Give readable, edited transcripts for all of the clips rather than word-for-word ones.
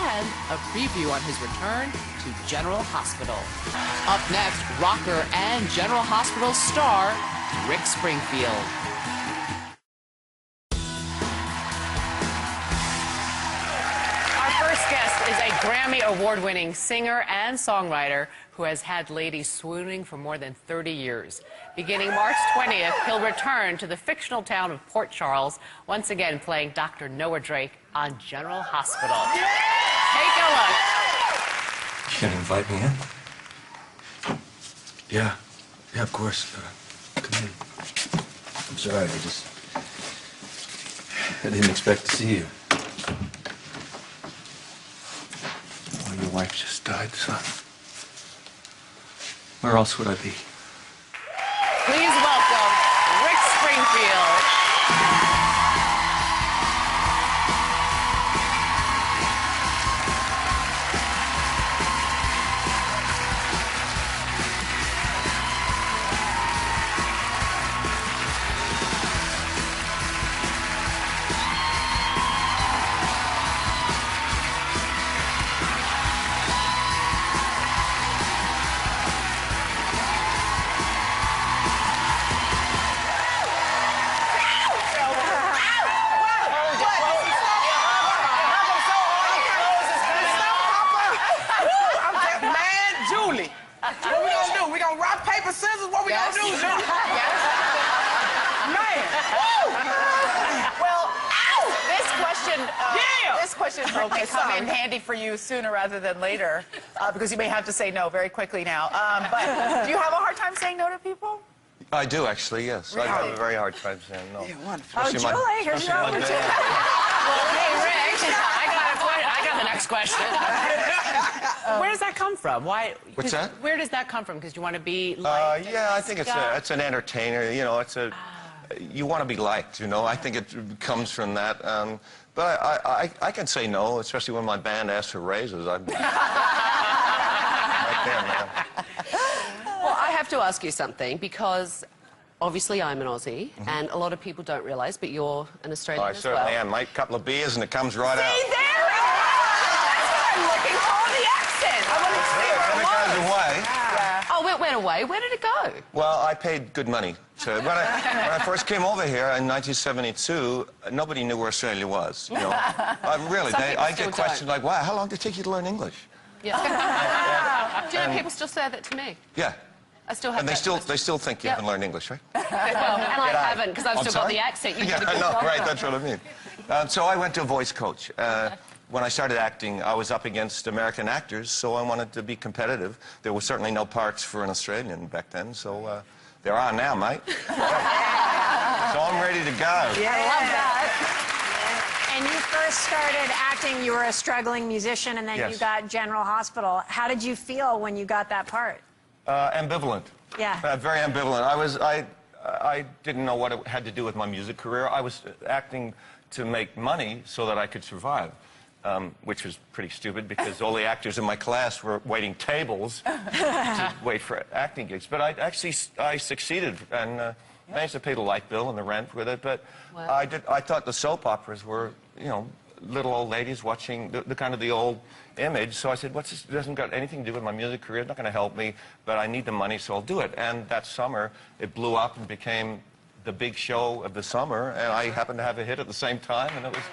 and a preview on his return to General Hospital. Up next, rocker and General Hospital star Rick Springfield. Our first guest is a Grammy Award-winning singer and songwriter who has had ladies swooning for more than 30 years. Beginning March 20th, he'll return to the fictional town of Port Charles, once again playing Dr. Noah Drake on General Hospital. Take a look. You gonna invite me in? Yeah, of course. Come in. I'm sorry, I didn't expect to see you. Well, your wife just died, son. Where else would I be? Please welcome Rick Springfield. Scissors, what we gonna do? Man! Well, this question may come in handy for you sooner rather than later, because you may have to say no very quickly now. But do you have a hard time saying no to people? I do, actually, yes. Really? I have a very hard time saying no. Yeah, wonderful. Oh, Julie, here's your opportunity. Well, hey, Rick, I got the next question. Where does that come from? Why? What's that? Where does that come from? Because you want to be liked? Yeah, I think it's an entertainer. You know, you want to be liked. You know, I think it comes from that. But I can say no, especially when my band asks for raises. I'm right there, man. Well, I have to ask you something, because obviously I'm an Aussie, and a lot of people don't realise, but you're an Australian I as well. certainly am. Mate, couple of beers and it comes right out. See, there we go! That's what I'm looking for, the accent. I want to see where When it it goes was. away. Oh, it went away. Where did it go? Well, I paid good money. So when I first came over here in 1972, nobody knew where Australia was. You know, really, I get questions like, "Wow, how long did it take you to learn English?" Yeah. Do you know people still say that to me? Yeah. I still have And they that still think you Yep. haven't learned English, right? Well, and I haven't, because I've I'm still got sorry? the accent. You Yeah, did a I good know, job. right? That's what I mean. So I went to a voice coach. When I started acting, I was up against American actors, so I wanted to be competitive. There were certainly no parts for an Australian back then, so there are now, mate. So I'm ready to go. Yeah, I love that. And you first started acting, you were a struggling musician, and then Yes. you got General Hospital. How did you feel when you got that part? Ambivalent. Yeah. Very ambivalent. I didn't know what it had to do with my music career. I was acting to make money so that I could survive, which was pretty stupid because all the actors in my class were waiting tables to wait for acting gigs. But I succeeded and managed to pay the light bill and the rent with it. But Wow. I thought the soap operas were, you know, little old ladies watching the kind of the old image. So I said, what's this? It doesn't got anything to do with my music career. It's not going to help me, but I need the money, so I'll do it. And that summer, it blew up and became the big show of the summer. And I happened to have a hit at the same time, and it was...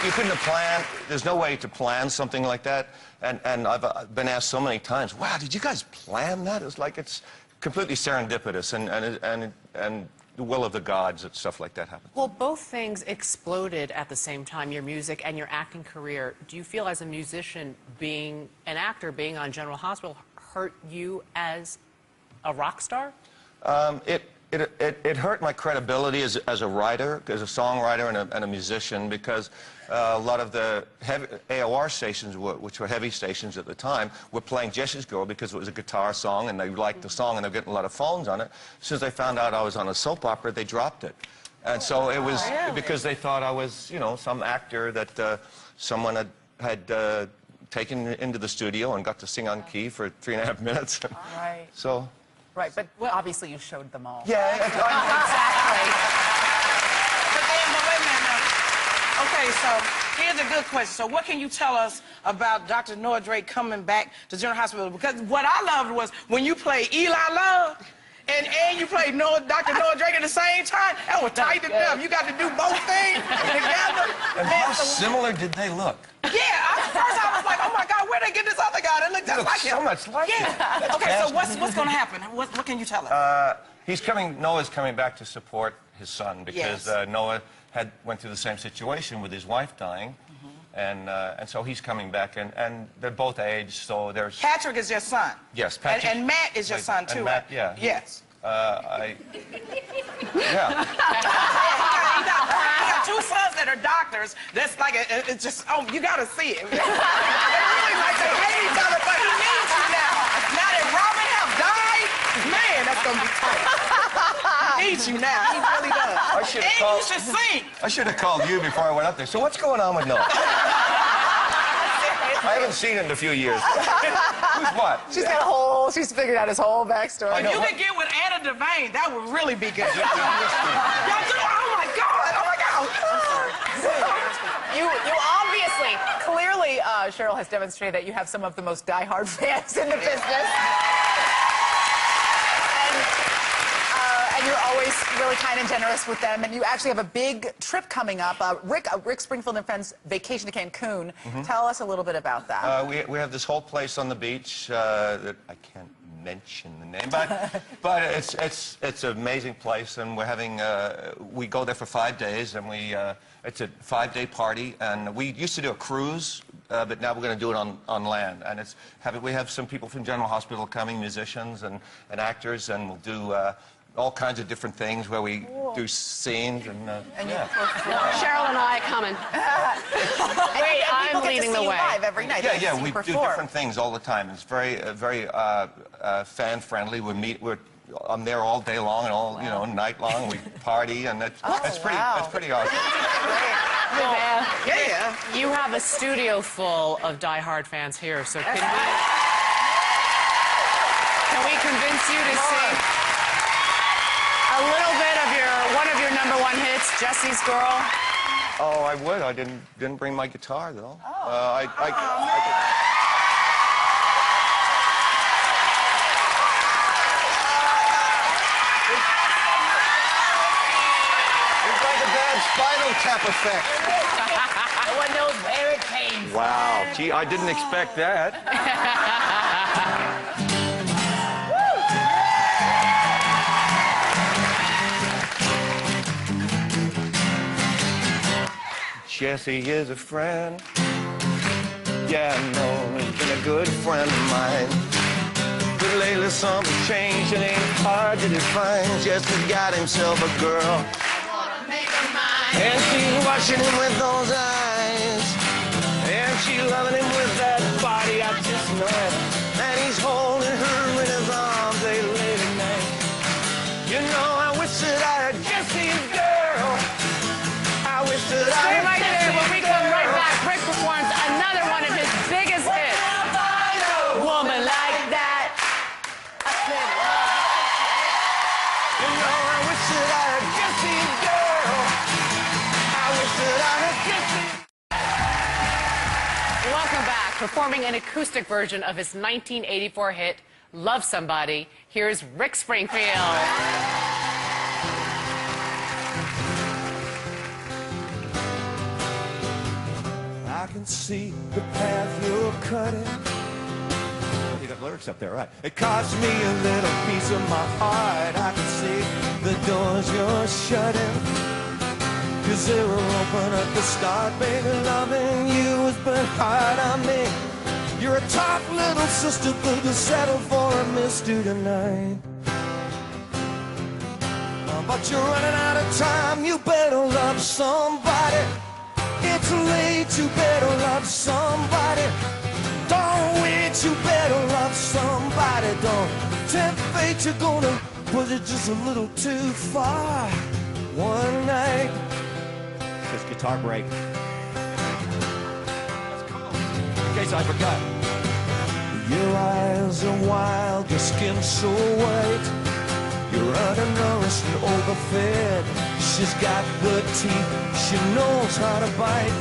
You couldn't have planned. There's no way to plan something like that. And I've been asked so many times, wow, did you guys plan that? It's like it's completely serendipitous and the will of the gods that stuff like that happens. Well, both things exploded at the same time, your music and your acting career. Do you feel as a musician, being an actor, being on General Hospital, hurt you as a rock star? It hurt my credibility as a writer, as a songwriter and a musician, because a lot of the AOR stations, which were heavy stations at the time, were playing Jessie's Girl because it was a guitar song and they liked the song and they were getting a lot of phones on it. As soon as they found out I was on a soap opera, they dropped it. And so it was because they thought I was, you know, some actor that someone had taken into the studio and got to sing on key for 3.5 minutes. Right. So... Right, but obviously you showed them all. Yeah, Exactly. But then, wait a minute Okay, so here's a good question. So what can you tell us about Dr. Noah Drake coming back to General Hospital? Because what I loved was when you played Eli Love and you played Dr. Noah Drake at the same time. That was tight enough. You got to do both things together. And how similar did they look? Yeah, first I was like, oh my God, where'd they get this other guy that looked just like him? So much like him. Yeah. Okay, so what's going to happen? What can you tell us? Noah's coming back to support his son because Yes. Noah went through the same situation with his wife dying. And so he's coming back, and they're both aged, so there's... Patrick is your son. Yes, Patrick. And Matt is your son, too. And Matt, yeah. Yes. Yeah. He got two sons that are doctors. That's like, it's just, oh, you got to see it. They really like they hate each other, but he needs you now. Now that Robin have died, man, that's going to be tight. He needs you now. He really does. And you should sing. I should have called you before I went up there. So what's going on with Noah? I haven't seen him in a few years. Who's what? She's figured out his whole backstory. If you could get with Anna Devane, that would really be good. Y'all do, oh my God, oh my God. You obviously, clearly, Cheryl has demonstrated that you have some of the most diehard fans in the business. And you're always really kind and generous with them. And you actually have a big trip coming up. Rick Springfield and Friends Vacation to Cancun. Tell us a little bit about that. We have this whole place on the beach that I can't mention the name, but it's an amazing place, and we're having we go there for 5 days, and it's a 5-day party, and we used to do a cruise, but now we're going to do it on land, and we have some people from General Hospital coming, musicians and actors, and we'll do all kinds of different things where we do scenes and yeah. Cheryl and I are coming. Wait, I'm leading the way. Live every night. Yeah, we do different things all the time. It's very fan friendly. I'm there all day long and all night long. We party, and that's pretty awesome. Well, Yeah. you have a studio full of diehard fans here, so can we convince you to sing a little bit of one of your #1 hits, Jesse's Girl? Oh, I would. I didn't bring my guitar though. It's like a bad Spinal Tap effect. No one knows where it came from. Wow. Gee, I didn't expect that. Jesse is a friend. Yeah, I know he's been a good friend of mine. But lately something changed, it ain't hard to define. Jesse's got himself a girl. And she's watching him with those eyes. And she's loving him with that body, I just know it. And he's holding her in his arms late at night. You know, I wish that I had Jesse's girl. I wish that I Stay had right there. When we come right back, Rick performs another one of his biggest hits. Woman Like That. You know, I wish that I had Jesse's girl. I wish that I had Jesse's. Welcome back. Performing an acoustic version of his 1984 hit, Love Somebody, here's Rick Springfield. I can see the path you're cutting. You got lyrics up there, right? It cost me a little piece of my heart. I can see the doors you're shutting. 'Cause they were open at the start, baby. Loving you has been hard on me. You're a tough little sister, but you settle for a mister tonight. But you're running out of time. You better love somebody. It's late, you better love somebody. Don't wait, you better love somebody. Don't tempt fate, you're gonna push it just a little too far. One night. This guitar break. That's cool. In case I forgot. Your eyes are wild, your skin so white. You're undernourished and overfed. She's got good teeth, she knows how to bite.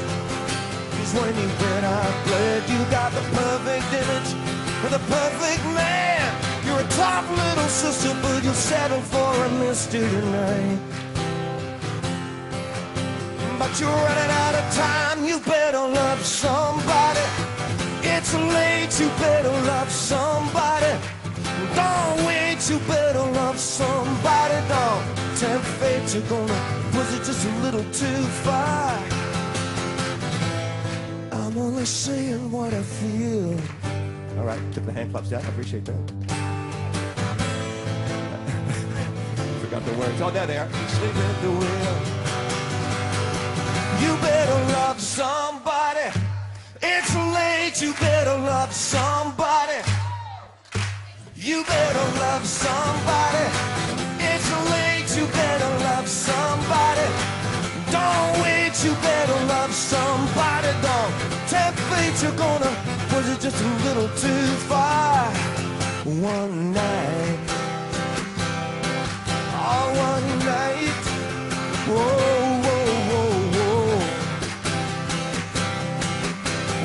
Cause when you've been outplayed, you got the perfect image of the perfect man. You're a tough little sister, but you'll settle for a mister tonight. But you're running out of time, you better love somebody. It's late, you better love somebody. Don't wait, you better love somebody. Don't tempt fate, you're gonna push it just a little too far. I'm only saying what I feel. All right, took the hand claps down, I appreciate that. Forgot the words. Oh, there they are. Sleep at the wheel. You better love somebody. It's late, you better love somebody. You better love somebody. It's late, you better love somebody. Don't wait, you better love somebody. Don't tempt fate, you're gonna push it just a little too far. One night, oh, one night, whoa.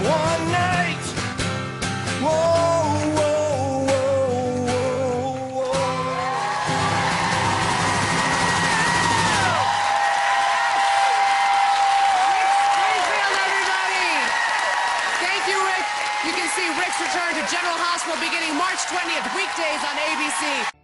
One night, whoa, whoa, whoa, whoa, whoa. Springfield, everybody! Thank you, Rick. You can see Rick's return to General Hospital beginning March 20th, weekdays on ABC.